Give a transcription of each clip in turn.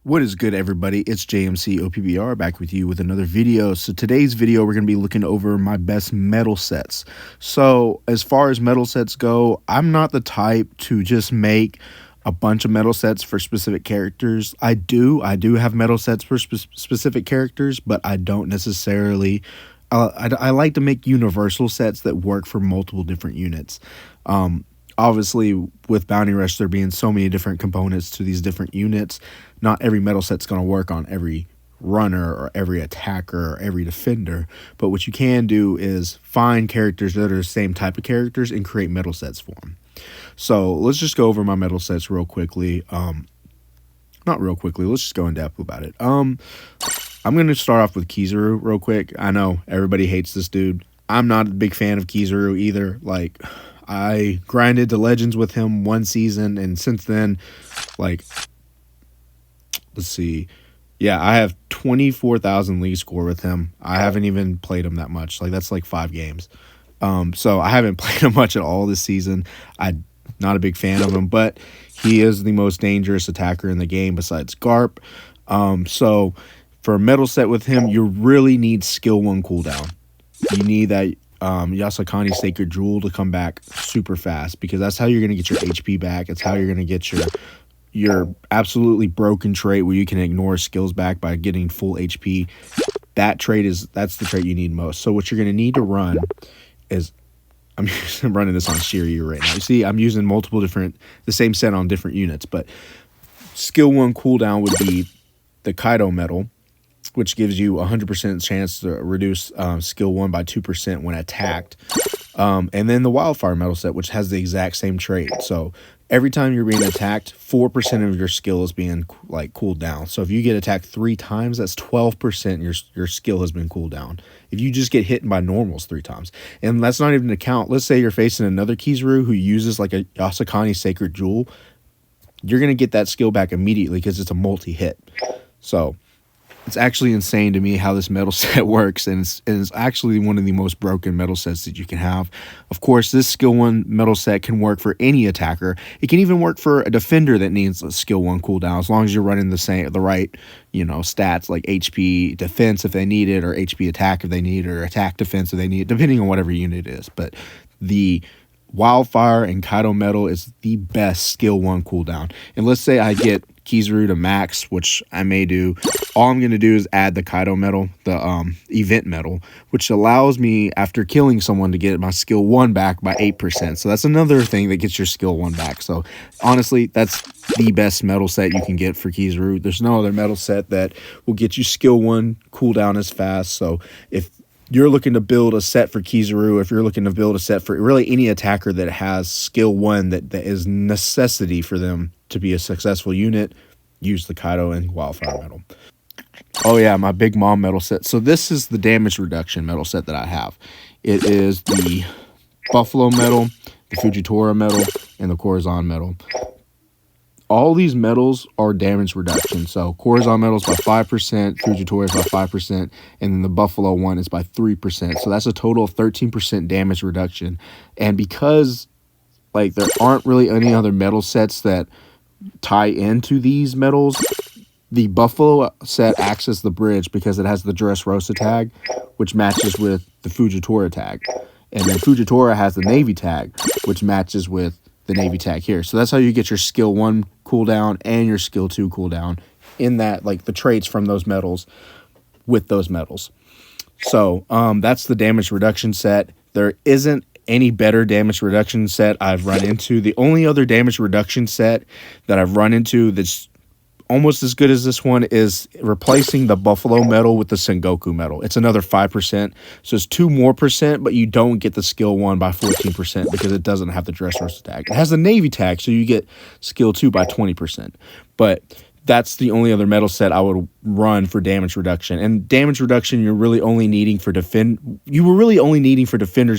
What is good, everybody? It's JMC OPBR back with you with another video. So today's video, we're going to be looking over my best metal sets. So as far as metal sets go, I'm not the type to just make a bunch of metal sets for specific characters. I do have metal sets for specific characters, but I don't necessarily. I like to make universal sets that work for multiple different units. Obviously, with Bounty Rush, there being so many different components to these different units, not every metal set's going to work on every runner or every attacker or every defender. But what you can do is find characters that are the same type of characters and create metal sets for them. So let's just go over my metal sets real quickly. Not real quickly. Let's just go in depth about it. I'm going to start off with Kizaru real quick. I know everybody hates this dude. I'm not a big fan of Kizaru either. Like, I grinded to Legends with him one season, and since then, like, let's see. Yeah, I have 24,000 league score with him. I haven't even played him that much. Like, that's like 5 games. So I haven't played him much at all this season. I'm not a big fan of him, but he is the most dangerous attacker in the game besides Garp. So for a metal set with him, you really need skill 1 cooldown. You need that Yasakani Sacred Jewel to come back super fast, because that's how you're going to get your HP back. It's how you're going to get your absolutely broken trait where you can ignore skills back by getting full HP. That's the trait you need most. So what you're going to need to run is, I'm running this on Shiryu right now. You see, I'm using the same set on different units, but skill 1 cooldown would be the Kaido medal, which gives you 100% chance to reduce skill 1 by 2% when attacked. And then the Wildfire metal set, which has the exact same trait. So every time you're being attacked, 4% of your skill is being like cooled down. So if you get attacked 3 times, that's 12% your skill has been cooled down. If you just get hit by normals 3 times. And that's not even to count. Let's say you're facing another Kizaru who uses like a Yasakani Sacred Jewel. You're going to get that skill back immediately because it's a multi-hit. So it's actually insane to me how this metal set works, and it's actually one of the most broken metal sets that you can have. Of course, this skill 1 metal set can work for any attacker. It can even work for a defender that needs a skill 1 cooldown, as long as you're running the right, stats like HP defense if they need it, or HP attack if they need it, or attack defense if they need it, depending on whatever unit it is. But the Wildfire and Kaido metal is the best skill 1 cooldown. And let's say I get Kizaru to max, which I may do. All I'm going to do is add the Kaido medal, the event medal, which allows me, after killing someone, to get my skill 1 back by 8%. So that's another thing that gets your skill 1 back. So honestly, that's the best metal set you can get for Kizaru. There's no other metal set that will get you skill 1 cooldown as fast. So if you're looking to build a set for Kizaru, if you're looking to build a set for really any attacker that has skill 1 that is necessity for them to be a successful unit, use the Kaido and Wildfire medal. Oh yeah, my Big Mom metal set. So this is the damage reduction metal set that I have. It is the Buffalo medal, the Fujitora medal, and the Corazon medal. All these medals are damage reduction. So Corazon medal is by 5%, Fujitora is by 5%, and then the Buffalo one is by 3%. So that's a total of 13% damage reduction. And because like there aren't really any other metal sets that tie into these medals, the Buffalo set acts as the bridge because it has the Dressrosa tag, which matches with the Fujitora tag. And then Fujitora has the Navy tag, which matches with the Navy tag here. So that's how you get your skill 1 cooldown and your skill 2 cooldown in that, like the traits from those medals with those medals. So that's the damage reduction set. There isn't any better damage reduction set I've run into. The only other damage reduction set that I've run into that's almost as good as this one is replacing the Buffalo medal with the Sengoku medal. It's another 5%. So it's 2% more, but you don't get the skill 1 by 14% because it doesn't have the Dressrosa tag. It has the Navy tag, so you get skill 2 by 20%. But that's the only other metal set I would run for damage reduction. And damage reduction you were really only needing for defenders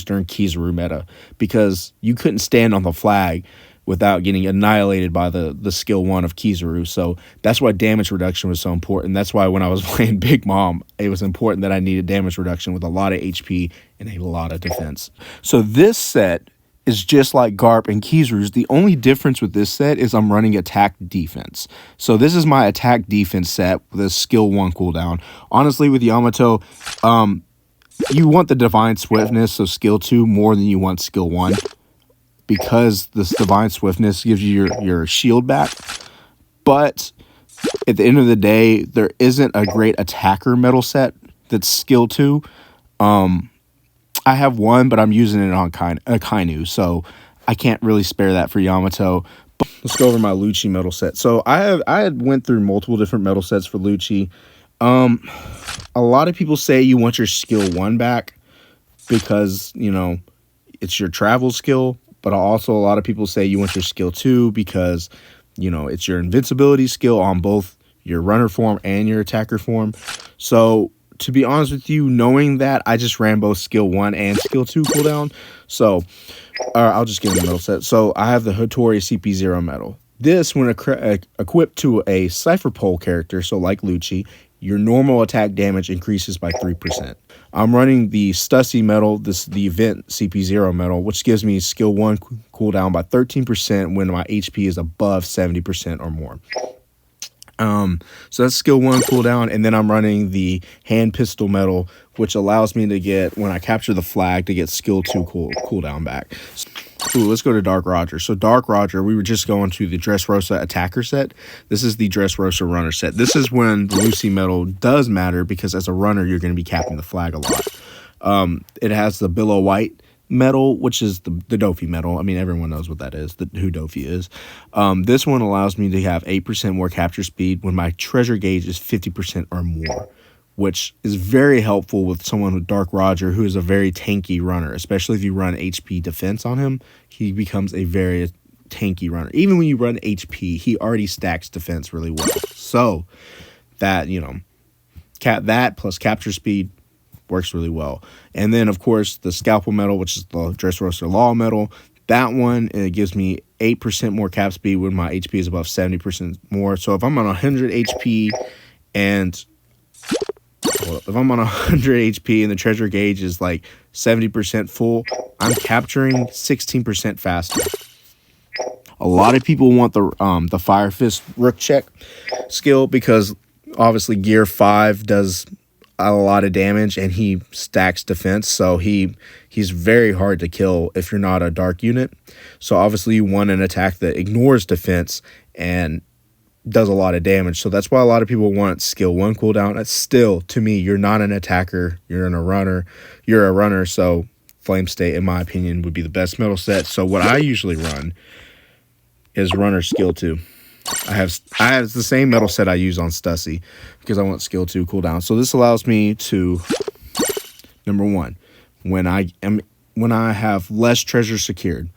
during Kizaru meta, because you couldn't stand on the flag without getting annihilated by the skill 1 of Kizaru. So that's why damage reduction was so important. That's why when I was playing Big Mom, it was important that I needed damage reduction with a lot of HP and a lot of defense. So this set is just like Garp and Kizaru's. The only difference with this set is I'm running attack defense. So this is my attack defense set with a skill 1 cooldown. Honestly, with Yamato, you want the Divine Swiftness, so skill 2, more than you want skill 1. Because this Divine Swiftness gives you your shield back. But at the end of the day, there isn't a great attacker metal set that's skill 2. I have one, but I'm using it on Kainu, so I can't really spare that for Yamato. But let's go over my Lucci metal set. So I had went through multiple different metal sets for Lucci. A lot of people say you want your skill 1 back because, you know, it's your travel skill. But also a lot of people say you want your skill 2 because, you know, it's your invincibility skill on both your runner form and your attacker form. So to be honest with you, knowing that, I just ran both skill 1 and skill 2 cooldown. So I'll just give the metal set. So I have the Hattori CP0 medal. This, when equipped to a Cypher Pole character, so like Lucci, your normal attack damage increases by 3%. I'm running the Stussy medal, the event CP0 medal, which gives me skill 1 cooldown by 13% when my HP is above 70% or more. So that's skill 1 cooldown, and then I'm running the hand pistol medal, which allows me to get, when I capture the flag, to get skill 2 cooldown back. Ooh, let's go to Dark Roger. So Dark Roger, we were just going to the Dressrosa attacker set. This is the Dressrosa runner set. This is when the Lucy medal does matter, because as a runner, you're going to be capping the flag a lot. It has the Billow White medal, which is the Dofi medal. I mean, everyone knows what that is, who Dofi is. This one allows me to have 8% more capture speed when my treasure gauge is 50% or more, which is very helpful with someone with Dark Roger, who is a very tanky runner. Especially if you run HP defense on him, he becomes a very tanky runner. Even when you run HP, he already stacks defense really well. So that, you know, that plus capture speed works really well. And then, of course, the Scalpel medal, which is the Dressrosa Law medal. That one, it gives me 8% more cap speed when my HP is above 70% more. So if I'm on 100 HP and the treasure gauge is like 70% full, I'm capturing 16% faster. A lot of people want the Fire Fist Rook check skill because obviously Gear 5 does a lot of damage and he stacks defense, so he's very hard to kill if you're not a dark unit. So obviously you want an attack that ignores defense and does a lot of damage. So that's why a lot of people want skill 1 cooldown. It's still, to me, you're not an attacker, you're a runner. So Flame State, in my opinion, would be the best metal set. So what I usually run is runner skill 2. I have the same metal set I use on Stussy because I want skill 2 cooldown. So this allows me to, number 1, when I have less treasure secured,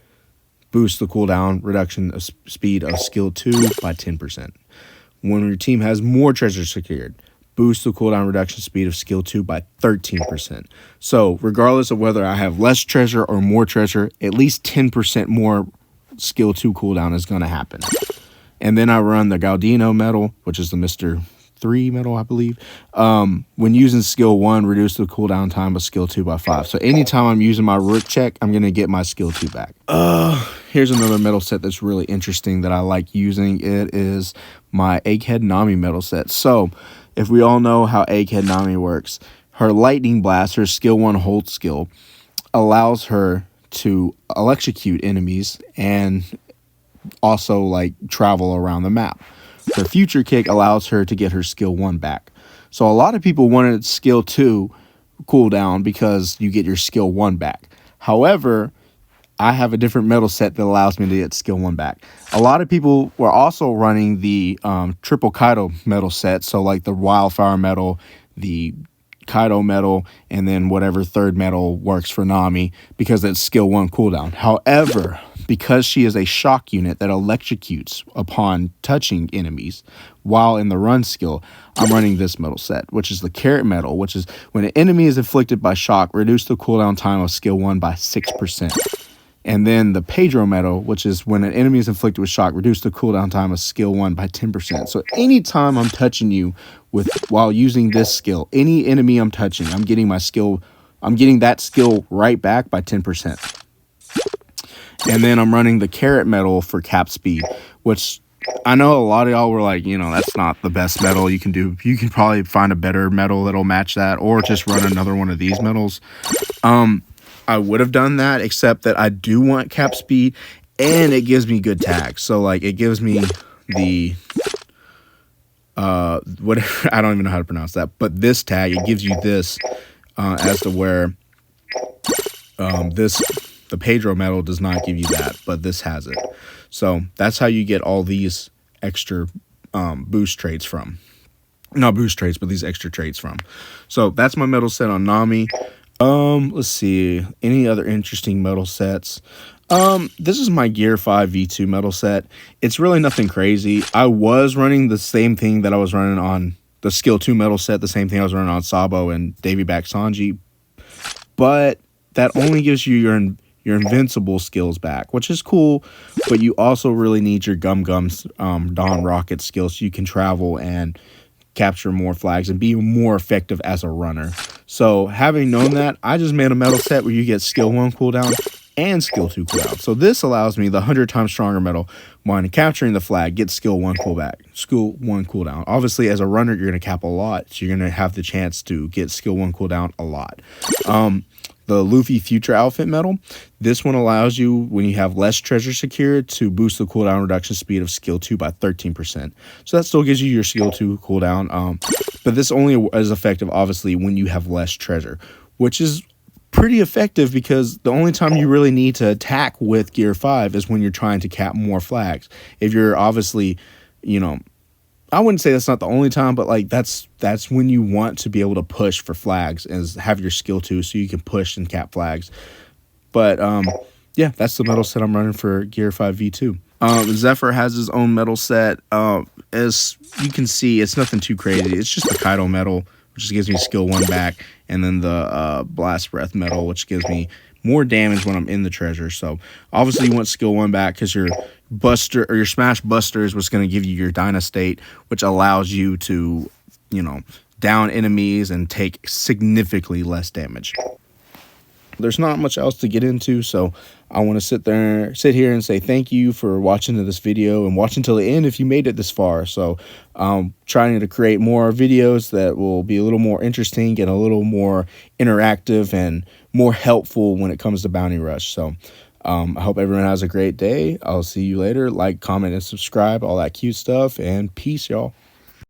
boost the cooldown reduction of speed of skill 2 by 10%. When your team has more treasure secured, boost the cooldown reduction speed of skill 2 by 13%. So regardless of whether I have less treasure or more treasure, at least 10% more skill 2 cooldown is going to happen. And then I run the Gaudino medal, which is the Mr. 3 medal, I believe. When using skill 1, reduce the cooldown time of skill 2 by 5. So anytime I'm using my Rook check, I'm going to get my skill 2 back. Here's another metal set that's really interesting that I like using. It is my Egghead Nami metal set. So if we all know how Egghead Nami works, her Lightning Blast, her skill 1 hold skill, allows her to electrocute enemies and also like travel around the map. Her Future Kick allows her to get her skill 1 back. So a lot of people wanted skill 2 cooldown because you get your skill 1 back. However, I have a different metal set that allows me to get skill 1 back. A lot of people were also running the triple Kaido metal set. So like the Wildfire medal, the Kaido medal, and then whatever third medal works for Nami because it's skill 1 cooldown. However, because she is a shock unit that electrocutes upon touching enemies while in the run skill, I'm running this metal set, which is the Carrot medal, which is when an enemy is inflicted by shock, reduce the cooldown time of skill 1 by 6%. And then the Pedro medal, which is when an enemy is inflicted with shock, reduce the cooldown time of skill 1 by 10%. So anytime I'm touching you while using this skill, any enemy I'm touching, I'm getting that skill right back by 10%. And then I'm running the carrot metal for cap speed, which I know a lot of y'all were like, that's not the best metal you can do. You can probably find a better metal that'll match that, or just run another one of these metals. I would have done that, except that I do want cap speed, and it gives me good tags. So like it gives me the whatever, I don't even know how to pronounce that, but this tag, it gives you this as to where the Pedro metal does not give you that, but this has it. So that's how you get all these extra boost traits from. Not boost traits, but these extra traits from. So that's my metal set on Nami. Let's see. Any other interesting metal sets? This is my Gear 5 V2 metal set. It's really nothing crazy. I was running the same thing that I was running on the Skill 2 metal set, the same thing I was running on Sabo and Davy Back Sanji. But that only gives you your invincible skills back, which is cool, but you also really need your Gum Gums Dawn Rocket skills so you can travel and capture more flags and be more effective as a runner. So having known that, I just made a metal set where you get skill 1 cooldown and skill 2 cooldown. So this allows me the 100 times stronger metal when capturing the flag, get skill 1 cooldown. Obviously, as a runner, you're going to cap a lot, so you're going to have the chance to get skill 1 cooldown a lot. The Luffy Future Outfit medal, this one allows you, when you have less treasure secured, to boost the cooldown reduction speed of skill 2 by 13%. So that still gives you your skill 2 cooldown, but this only is effective, obviously, when you have less treasure, which is pretty effective because the only time you really need to attack with Gear 5 is when you're trying to cap more flags. If you're obviously, I wouldn't say that's not the only time, but like that's when you want to be able to push for flags, is have your skill 2 so you can push and cap flags. But yeah, that's the metal set I'm running for Gear 5 V2. Zephyr has his own metal set. As you can see, it's nothing too crazy. It's just the Kaido metal, which gives me skill 1 back, and then the Blast Breath metal, which gives me more damage when I'm in the treasure. So obviously you want skill 1 back because your Buster or your Smash Buster is what's going to give you your Dynastate, which allows you to, down enemies and take significantly less damage. There's not much else to get into, so I want to sit here and say thank you for watching this video and watch until the end if you made it this far. So I'm trying to create more videos that will be a little more interesting and a little more interactive and more helpful when it comes to Bounty Rush. So I hope everyone has a great day. I'll see you later. Like, comment, and subscribe, all that cute stuff, and peace, y'all.